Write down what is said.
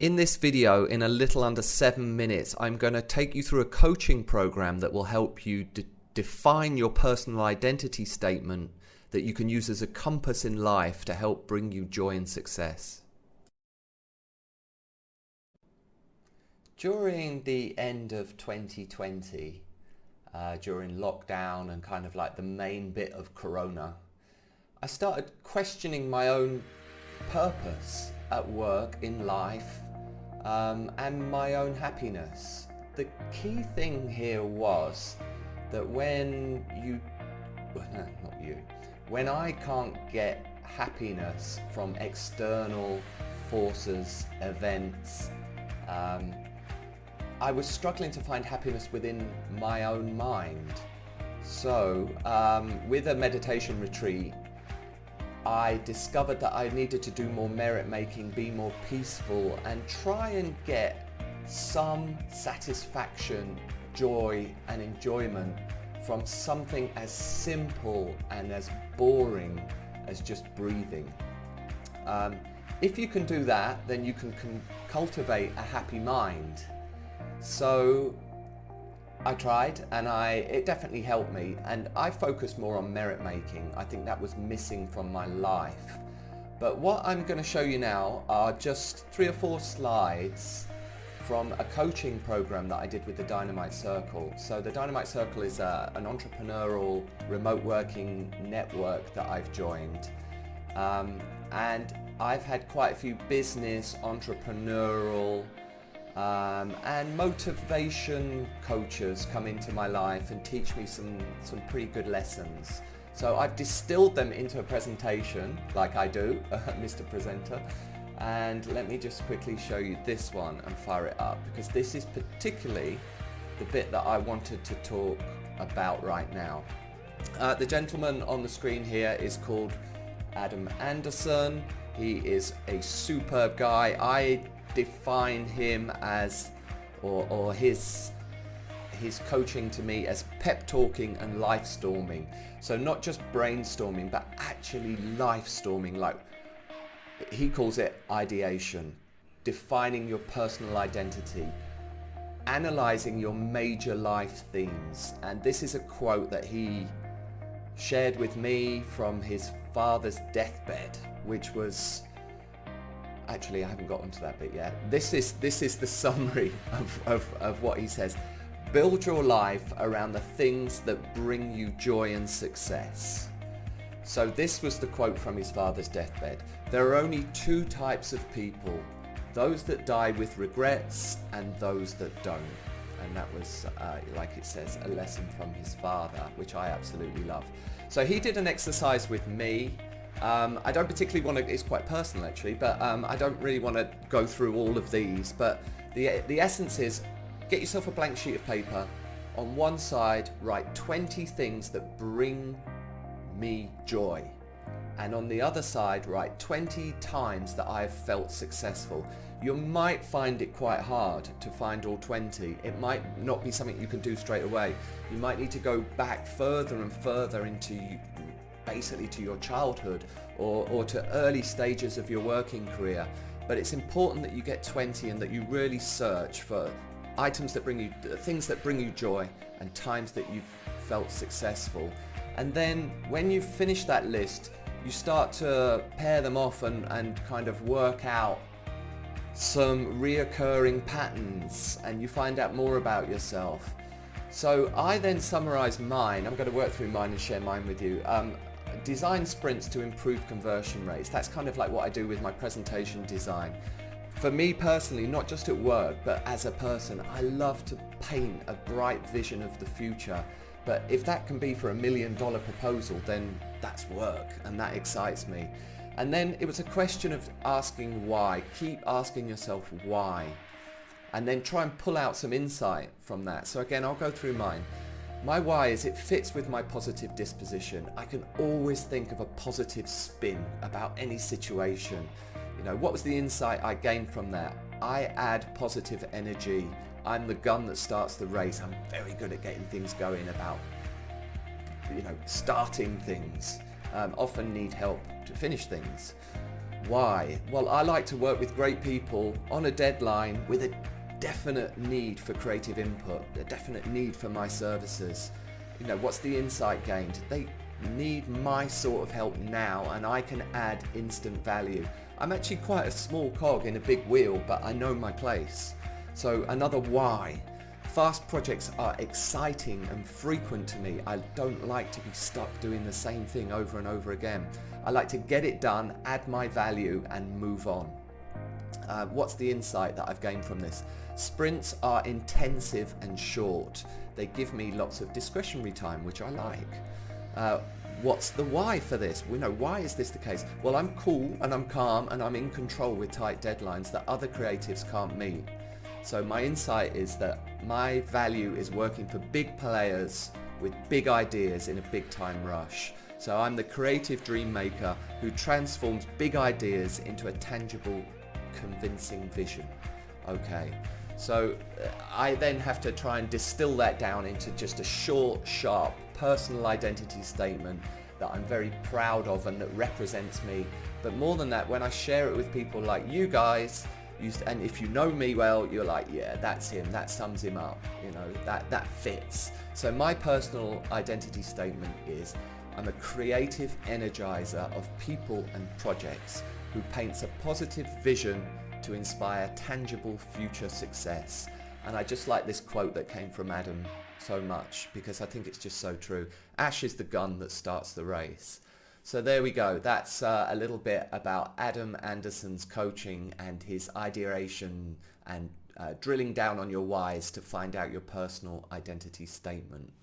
In this video, in a little under 7 minutes, I'm going to take you through a coaching program that will help you define your personal identity statement that you can use as a compass in life to help bring you joy and success. During the end of 2020, during lockdown and kind of like the main bit of Corona, I started questioning my own purpose at work, in life, and my own happiness. The key thing here was that when I can't get happiness from external forces, events, I was struggling to find happiness within my own mind. So with a meditation retreat, I discovered that I needed to do more merit making, be more peaceful, and try and get some satisfaction, joy and enjoyment from something as simple and as boring as just breathing. If you can do that, then you can cultivate a happy mind. So I tried, and it definitely helped me, and I focused more on merit making. I think that was missing from my life. But what I'm going to show you now are just 3 or 4 slides from a coaching program that I did with the Dynamite Circle. So the Dynamite Circle is an entrepreneurial remote working network that I've joined, and I've had quite a few business, entrepreneurial, and motivation coaches come into my life and teach me some pretty good lessons. So I've distilled them into a presentation, like I do, Mr. Presenter. And let me just quickly show you this one and fire it up, because this is particularly the bit that I wanted to talk about right now. The gentleman on the screen here is called Adam Anderson. He is a superb guy. I define him as, or his coaching to me, as pep talking and life storming. So not just brainstorming, but actually life storming, like he calls it ideation, defining your personal identity, analyzing your major life themes. And this is a quote that he shared with me from his father's deathbed, which was, actually, I haven't gotten to that bit yet. This is the summary of what he says. Build your life around the things that bring you joy and success. So this was the quote from his father's deathbed. There are only 2 types of people, those that die with regrets and those that don't. And that was, like it says, a lesson from his father, which I absolutely love. So he did an exercise with me. I don't particularly want to, it's quite personal actually, but I don't really want to go through all of these, but the essence is, get yourself a blank sheet of paper. On one side, write 20 things that bring me joy. And on the other side, write 20 times that I've felt successful. You might find it quite hard to find all 20. It might not be something you can do straight away. You might need to go back further and further into basically to your childhood or to early stages of your working career. But it's important that you get 20 and that you really search for items that bring you, things that bring you joy and times that you've felt successful. And then when you've finished that list, you start to pair them off and kind of work out some reoccurring patterns, and you find out more about yourself. So I then summarize mine. I'm going to work through mine and share mine with you. Design sprints to improve conversion rates. That's kind of like what I do with my presentation design. For me personally, not just at work, but as a person, I love to paint a bright vision of the future. But if that can be for $1 million proposal, then that's work, and that excites me. And then it was a question of asking why. Keep asking yourself why. And then try and pull out some insight from that. So again, I'll go through mine. My why is it fits with my positive disposition. I can always think of a positive spin about any situation. You know, what was the insight I gained from that? I add positive energy. I'm the gun that starts the race. I'm very good at getting things going, about, starting things. Often need help to finish things. Why? Well, I like to work with great people on a deadline with a definite need for creative input, a definite need for my services. You know, what's the insight gained? They need my sort of help now, and I can add instant value. I'm actually quite a small cog in a big wheel, but I know my place. So another why. Fast projects are exciting and frequent to me. I don't like to be stuck doing the same thing over and over again. I like to get it done, add my value, and move on. What's the insight that I've gained from this? Sprints are intensive and short. They give me lots of discretionary time, which I like. What's the why for this? Why is this the case? Well, I'm cool and I'm calm and I'm in control with tight deadlines that other creatives can't meet. So my insight is that my value is working for big players with big ideas in a big time rush. So I'm the creative dream maker who transforms big ideas into a tangible, convincing vision. Okay, so I then have to try and distill that down into just a short, sharp, personal identity statement that I'm very proud of and that represents me. But more than that, when I share it with people like you guys, and if you know me well, you're like, yeah, that's him, that sums him up, that fits. So my personal identity statement is, I'm a creative energizer of people and projects who paints a positive vision to inspire tangible future success. And I just like this quote that came from Adam so much, because I think it's just so true. Ash is the gun that starts the race. So there we go. That's a little bit about Adam Anderson's coaching and his ideation and drilling down on your whys to find out your personal identity statement.